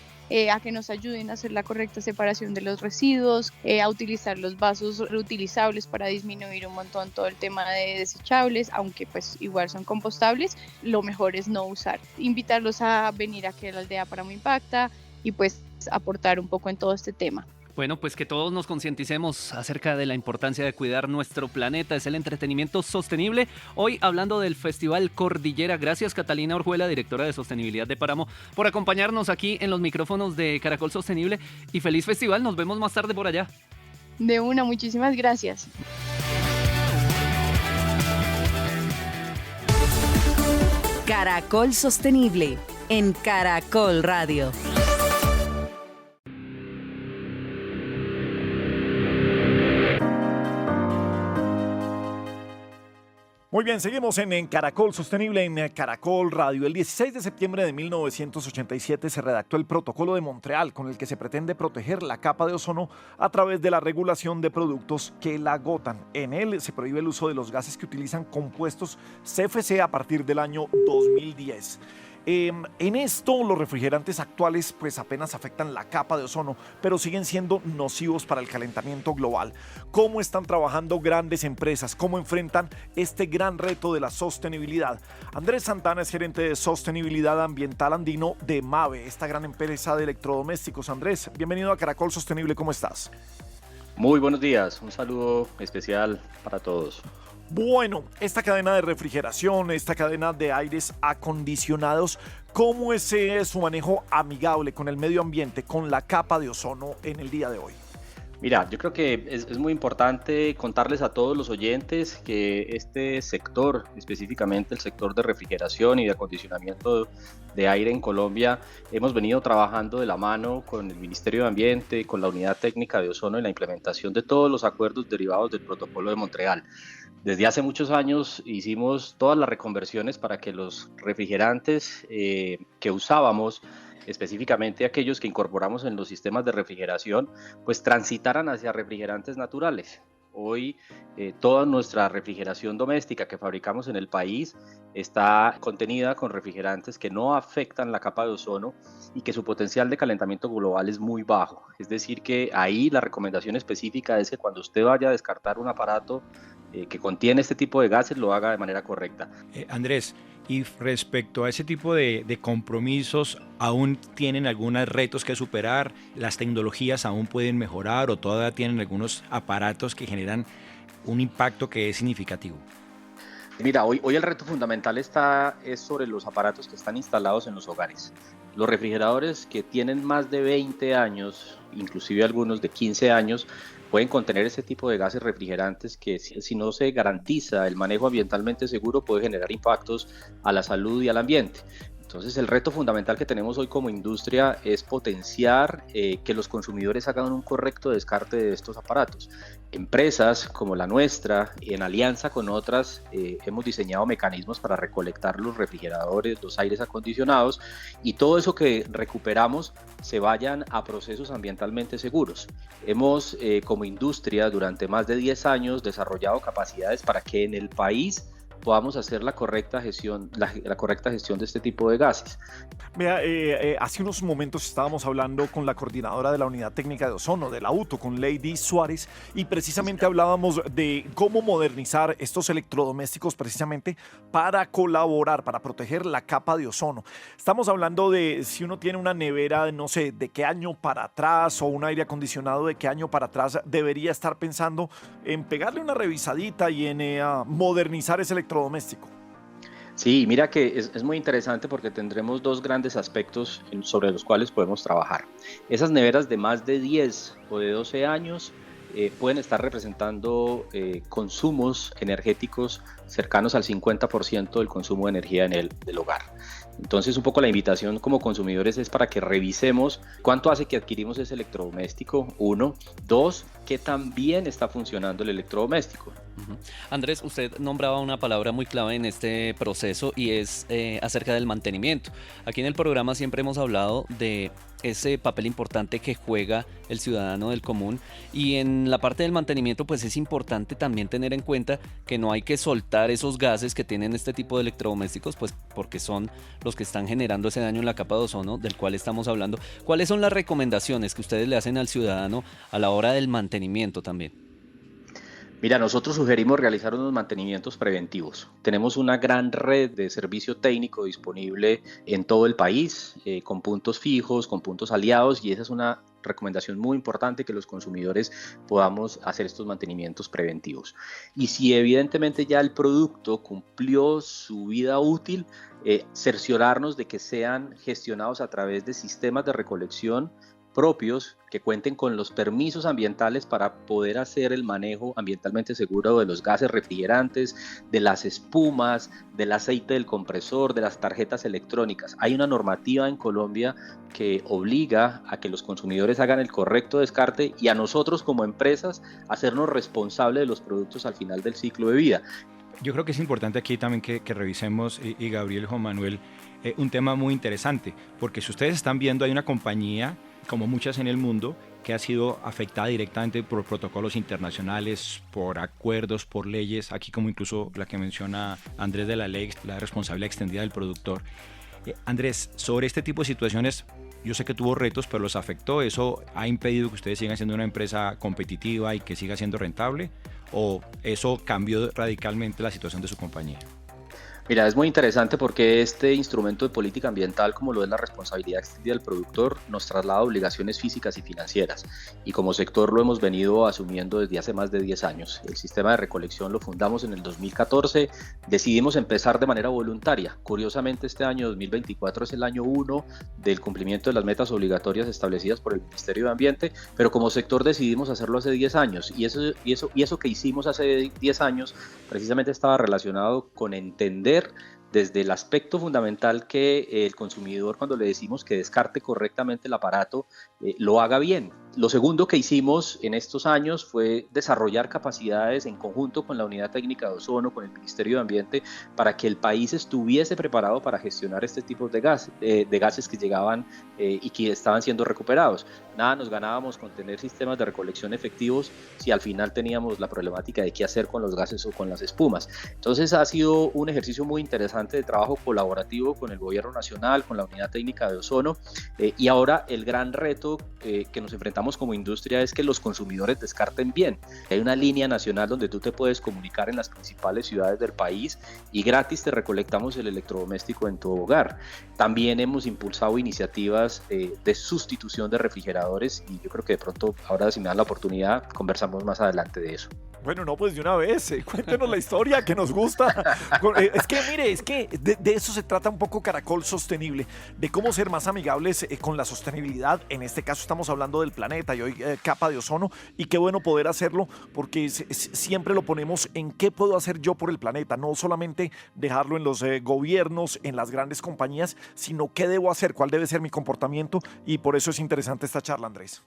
a que nos ayuden a hacer la correcta separación de los residuos, a utilizar los vasos reutilizables para disminuir un montón todo el tema de desechables, aunque pues igual son compostables, lo mejor es no usar. Invitarlos a venir aquí a la aldea Páramo Impacta y pues aportar un poco en todo este tema. Bueno, pues que todos nos concienticemos acerca de la importancia de cuidar nuestro planeta. Es el entretenimiento sostenible. Hoy hablando del Festival Cordillera. Gracias, Catalina Orjuela, directora de Sostenibilidad de Páramo, por acompañarnos aquí en los micrófonos de Caracol Sostenible. Y feliz festival. Nos vemos más tarde por allá. De una, muchísimas gracias. Caracol Sostenible en Caracol Radio. Muy bien, seguimos en Caracol Sostenible, en Caracol Radio. El 16 de septiembre de 1987 se redactó el Protocolo de Montreal, con el que se pretende proteger la capa de ozono a través de la regulación de productos que la agotan. En él se prohíbe el uso de los gases que utilizan compuestos CFC a partir del año 2010. En esto, los refrigerantes actuales pues apenas afectan la capa de ozono, pero siguen siendo nocivos para el calentamiento global. ¿Cómo están trabajando grandes empresas? ¿Cómo enfrentan este gran reto de la sostenibilidad? Andrés Santana es gerente de sostenibilidad ambiental andino de Mave, esta gran empresa de electrodomésticos. Andrés, bienvenido a Caracol Sostenible, ¿cómo estás? Muy buenos días, un saludo especial para todos. Bueno, esta cadena de refrigeración, esta cadena de aires acondicionados, ¿cómo es su manejo amigable con el medio ambiente, con la capa de ozono en el día de hoy? Mira, yo creo que es muy importante contarles a todos los oyentes que este sector, específicamente el sector de refrigeración y de acondicionamiento de aire en Colombia, hemos venido trabajando de la mano con el Ministerio de Ambiente, con la Unidad Técnica de Ozono en la implementación de todos los acuerdos derivados del Protocolo de Montreal. Desde hace muchos años hicimos todas las reconversiones para que los refrigerantes que usábamos, específicamente aquellos que incorporamos en los sistemas de refrigeración, pues transitaran hacia refrigerantes naturales. Hoy toda nuestra refrigeración doméstica que fabricamos en el país está contenida con refrigerantes que no afectan la capa de ozono y que su potencial de calentamiento global es muy bajo. Es decir que ahí la recomendación específica es que cuando usted vaya a descartar un aparato que contiene este tipo de gases lo haga de manera correcta. Andrés, y respecto a ese tipo de compromisos, ¿aún tienen algunos retos que superar? ¿Las tecnologías aún pueden mejorar o todavía tienen algunos aparatos que generan un impacto que es significativo? Mira, hoy el reto fundamental es sobre los aparatos que están instalados en los hogares. Los refrigeradores que tienen más de 20 años, inclusive algunos de 15 años, pueden contener ese tipo de gases refrigerantes que si no se garantiza el manejo ambientalmente seguro puede generar impactos a la salud y al ambiente. Entonces el reto fundamental que tenemos hoy como industria es potenciar que los consumidores hagan un correcto descarte de estos aparatos. Empresas como la nuestra, en alianza con otras, hemos diseñado mecanismos para recolectar los refrigeradores, los aires acondicionados y todo eso que recuperamos se vayan a procesos ambientalmente seguros. Hemos como industria durante más de 10 años desarrollado capacidades para que en el país podamos hacer la correcta gestión de este tipo de gases. Vea, hace unos momentos estábamos hablando con la coordinadora de la Unidad Técnica de Ozono, de la UTO, con Lady Suárez, y precisamente hablábamos de cómo modernizar estos electrodomésticos precisamente para colaborar, para proteger la capa de ozono. Estamos hablando de si uno tiene una nevera, no sé, de qué año para atrás, o un aire acondicionado de qué año para atrás debería estar pensando en pegarle una revisadita y en modernizar ese electrodoméstico. Sí, mira que es muy interesante porque tendremos dos grandes aspectos sobre los cuales podemos trabajar. Esas neveras de más de 10 o de 12 años pueden estar representando consumos energéticos cercanos al 50% del consumo de energía del hogar. Entonces un poco la invitación como consumidores es para que revisemos cuánto hace que adquirimos ese electrodoméstico, 1, 2, qué tan bien está funcionando el electrodoméstico. Andrés, usted nombraba una palabra muy clave en este proceso y es acerca del mantenimiento. Aquí en el programa siempre hemos hablado de ese papel importante que juega el ciudadano del común, y en la parte del mantenimiento pues es importante también tener en cuenta que no hay que soltar esos gases que tienen este tipo de electrodomésticos, pues porque son los que están generando ese daño en la capa de ozono del cual estamos hablando. ¿Cuáles son las recomendaciones que ustedes le hacen al ciudadano a la hora del mantenimiento también? Mira, nosotros sugerimos realizar unos mantenimientos preventivos. Tenemos una gran red de servicio técnico disponible en todo el país, con puntos fijos, con puntos aliados, y esa es una recomendación muy importante, que los consumidores podamos hacer estos mantenimientos preventivos. Y si evidentemente ya el producto cumplió su vida útil, cerciorarnos de que sean gestionados a través de sistemas de recolección propios que cuenten con los permisos ambientales para poder hacer el manejo ambientalmente seguro de los gases refrigerantes, de las espumas, del aceite del compresor, de las tarjetas electrónicas. Hay una normativa en Colombia que obliga a que los consumidores hagan el correcto descarte y a nosotros como empresas hacernos responsables de los productos al final del ciclo de vida. Yo creo que es importante aquí también que revisemos, y Gabriel, Juan Manuel, un tema muy interesante, porque si ustedes están viendo, hay una compañía, como muchas en el mundo, que ha sido afectada directamente por protocolos internacionales, por acuerdos, por leyes, aquí como incluso la que menciona Andrés de la ley, la responsabilidad extendida del productor. Andrés, sobre este tipo de situaciones, yo sé que tuvo retos, pero los afectó. ¿Eso ha impedido que ustedes sigan siendo una empresa competitiva y que siga siendo rentable? ¿O eso cambió radicalmente la situación de su compañía? Mira, es muy interesante porque este instrumento de política ambiental, como lo es la responsabilidad extendida del productor, nos traslada obligaciones físicas y financieras. Y como sector lo hemos venido asumiendo desde hace más de 10 años. El sistema de recolección lo fundamos en el 2014, decidimos empezar de manera voluntaria. Curiosamente, este año 2024 es el año 1 del cumplimiento de las metas obligatorias establecidas por el Ministerio de Ambiente, pero como sector decidimos hacerlo hace 10 años. Y eso que hicimos hace 10 años precisamente estaba relacionado con entender desde el aspecto fundamental que el consumidor, cuando le decimos que descarte correctamente el aparato, lo haga bien. Lo segundo que hicimos en estos años fue desarrollar capacidades en conjunto con la Unidad Técnica de Ozono, con el Ministerio de Ambiente, para que el país estuviese preparado para gestionar este tipo de gases que llegaban y que estaban siendo recuperados. Nada nos ganábamos con tener sistemas de recolección efectivos si al final teníamos la problemática de qué hacer con los gases o con las espumas. Entonces ha sido un ejercicio muy interesante de trabajo colaborativo con el Gobierno Nacional, con la Unidad Técnica de Ozono, y ahora el gran reto que nos enfrentamos como industria es que los consumidores descarten bien. Hay una línea nacional donde tú te puedes comunicar en las principales ciudades del país y gratis te recolectamos el electrodoméstico en tu hogar. También hemos impulsado iniciativas de sustitución de refrigeradores y yo creo que de pronto, ahora si me dan la oportunidad, conversamos más adelante de eso. Bueno, no, pues de una vez, cuéntenos la historia que nos gusta. Es que, mire, es que de eso se trata un poco Caracol Sostenible, de cómo ser más amigables con la sostenibilidad. En este caso estamos hablando del planeta y hoy capa de ozono, y qué bueno poder hacerlo porque siempre lo ponemos en qué puedo hacer yo por el planeta, no solamente dejarlo en los gobiernos, en las grandes compañías, sino qué debo hacer, cuál debe ser mi comportamiento, y por eso es interesante esta charla, Andrés.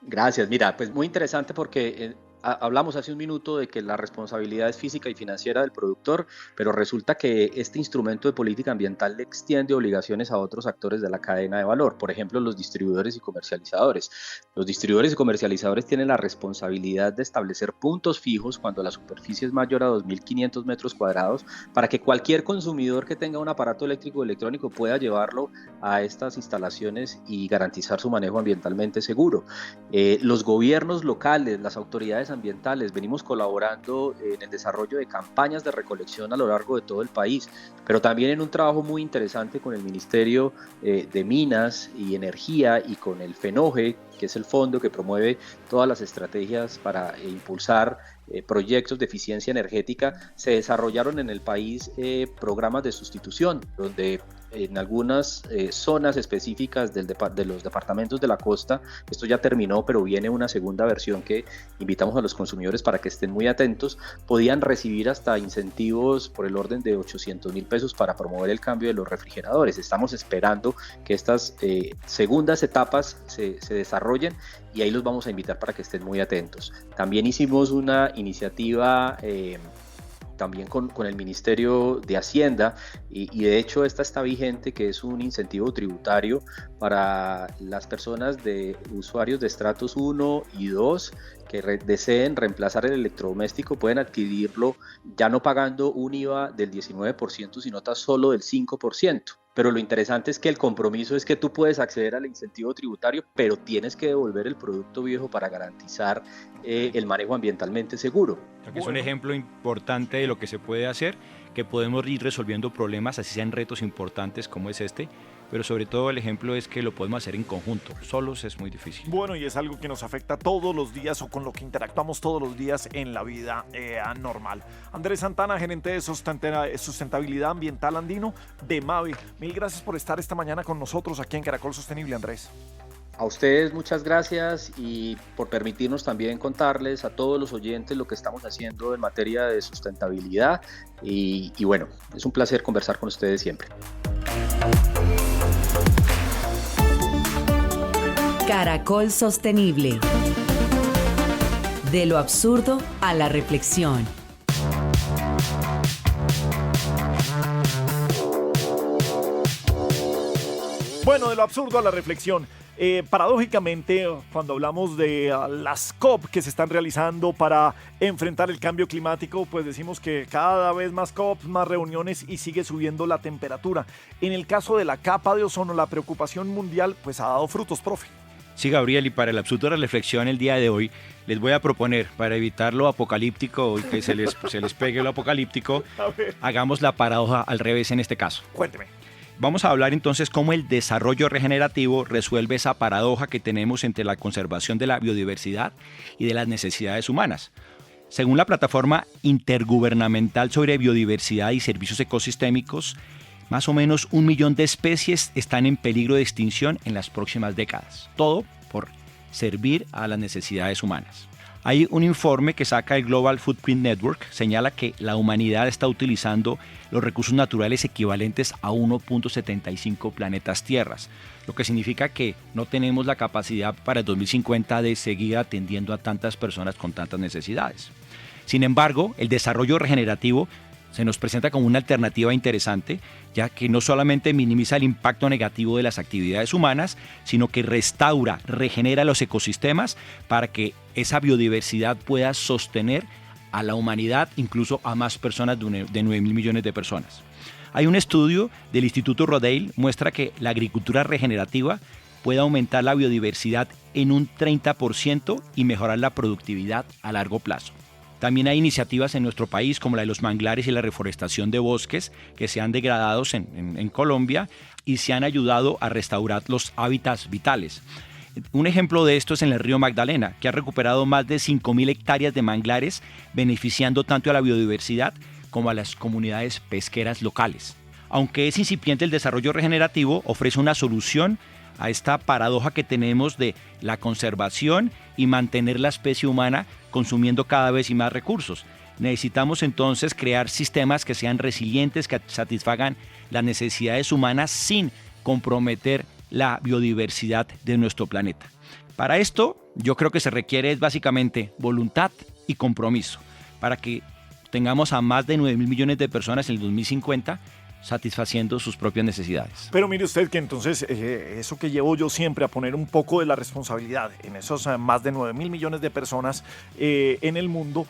Gracias, mira, pues muy interesante porque hablamos hace un minuto de que la responsabilidad es física y financiera del productor, pero resulta que este instrumento de política ambiental le extiende obligaciones a otros actores de la cadena de valor, por ejemplo, los distribuidores y comercializadores. Los distribuidores y comercializadores tienen la responsabilidad de establecer puntos fijos cuando la superficie es mayor a 2.500 metros cuadrados para que cualquier consumidor que tenga un aparato eléctrico o electrónico pueda llevarlo a estas instalaciones y garantizar su manejo ambientalmente seguro. Los gobiernos locales, las autoridades ambientales, venimos colaborando en el desarrollo de campañas de recolección a lo largo de todo el país, pero también en un trabajo muy interesante con el Ministerio de Minas y Energía y con el FENOGE, que es el fondo que promueve todas las estrategias para impulsar proyectos de eficiencia energética. Se desarrollaron en el país programas de sustitución, donde en algunas zonas específicas de los departamentos de la costa, esto ya terminó, pero viene una segunda versión que invitamos a los consumidores para que estén muy atentos, podían recibir hasta incentivos por el orden de 800.000 pesos para promover el cambio de los refrigeradores. Estamos esperando que estas segundas etapas se desarrollen y ahí los vamos a invitar para que estén muy atentos. También hicimos una iniciativa también con el Ministerio de Hacienda y de hecho esta está vigente, que es un incentivo tributario para las personas de usuarios de estratos 1 y 2 que deseen reemplazar el electrodoméstico, pueden adquirirlo ya no pagando un IVA del 19%, sino tan solo del 5%. Pero lo interesante es que el compromiso es que tú puedes acceder al incentivo tributario, pero tienes que devolver el producto viejo para garantizar el manejo ambientalmente seguro. Es un ejemplo importante de lo que se puede hacer, que podemos ir resolviendo problemas, así sean retos importantes como es este, pero sobre todo el ejemplo es que lo podemos hacer en conjunto, solos es muy difícil. Bueno, y es algo que nos afecta todos los días o con lo que interactuamos todos los días en la vida normal. Andrés Santana, gerente de sustentabilidad ambiental andino de Mavi. Mil gracias por estar esta mañana con nosotros aquí en Caracol Sostenible, Andrés. A ustedes muchas gracias y por permitirnos también contarles a todos los oyentes lo que estamos haciendo en materia de sustentabilidad y bueno, es un placer conversar con ustedes siempre. Caracol Sostenible. De lo absurdo a la reflexión. Bueno, de lo absurdo a la reflexión. Paradójicamente, cuando hablamos de las COP que se están realizando para enfrentar el cambio climático, pues decimos que cada vez más COP, más reuniones y sigue subiendo la temperatura. En el caso de la capa de ozono, la preocupación mundial pues ha dado frutos, profe. Sí, Gabriel, y para el absurdo de la reflexión el día de hoy, les voy a proponer, para evitar lo apocalíptico y que se les pegue lo apocalíptico, hagamos la paradoja al revés en este caso. Cuénteme. Vamos a hablar entonces cómo el desarrollo regenerativo resuelve esa paradoja que tenemos entre la conservación de la biodiversidad y de las necesidades humanas. Según la plataforma intergubernamental sobre biodiversidad y servicios ecosistémicos, más o menos 1 millón de especies están en peligro de extinción en las próximas décadas. Todo por servir a las necesidades humanas. Hay un informe que saca el Global Footprint Network, señala que la humanidad está utilizando los recursos naturales equivalentes a 1.75 planetas tierras, lo que significa que no tenemos la capacidad para el 2050 de seguir atendiendo a tantas personas con tantas necesidades. Sin embargo, el desarrollo regenerativo se nos presenta como una alternativa interesante, ya que no solamente minimiza el impacto negativo de las actividades humanas, sino que restaura, regenera los ecosistemas para que esa biodiversidad pueda sostener a la humanidad, incluso a más personas de 9.000 millones de personas. Hay un estudio del Instituto Rodale que muestra que la agricultura regenerativa puede aumentar la biodiversidad en un 30% y mejorar la productividad a largo plazo. También hay iniciativas en nuestro país como la de los manglares y la reforestación de bosques que se han degradado en Colombia y se han ayudado a restaurar los hábitats vitales. Un ejemplo de esto es en el río Magdalena, que ha recuperado más de 5.000 hectáreas de manglares, beneficiando tanto a la biodiversidad como a las comunidades pesqueras locales. Aunque es incipiente el desarrollo regenerativo, ofrece una solución a esta paradoja que tenemos de la conservación y mantener la especie humana consumiendo cada vez más recursos. Necesitamos entonces crear sistemas que sean resilientes, que satisfagan las necesidades humanas sin comprometer la biodiversidad de nuestro planeta. Para esto, yo creo que se requiere básicamente voluntad y compromiso para que tengamos a más de 9.000 millones de personas en el 2050 satisfaciendo sus propias necesidades. Pero mire usted que entonces eso que llevo yo siempre a poner un poco de la responsabilidad en esos más de 9.000 millones de personas en el mundo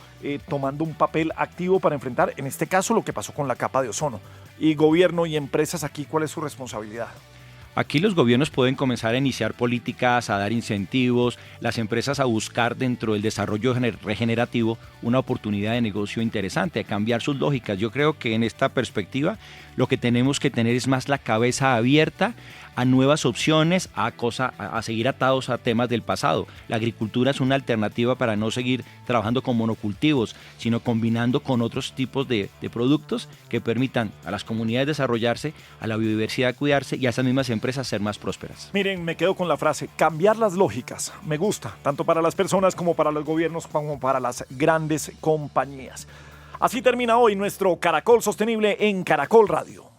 tomando un papel activo para enfrentar, en este caso, lo que pasó con la capa de ozono. Y gobierno y empresas aquí, ¿cuál es su responsabilidad? Aquí los gobiernos pueden comenzar a iniciar políticas, a dar incentivos, las empresas a buscar dentro del desarrollo regenerativo una oportunidad de negocio interesante, a cambiar sus lógicas. Yo creo que en esta perspectiva lo que tenemos que tener es más la cabeza abierta a nuevas opciones, a seguir atados a temas del pasado. La agricultura es una alternativa para no seguir trabajando con monocultivos, sino combinando con otros tipos de productos que permitan a las comunidades desarrollarse, a la biodiversidad cuidarse y a esas mismas empresas ser más prósperas. Miren, me quedo con la frase, cambiar las lógicas. Me gusta, tanto para las personas como para los gobiernos, como para las grandes compañías. Así termina hoy nuestro Caracol Sostenible en Caracol Radio.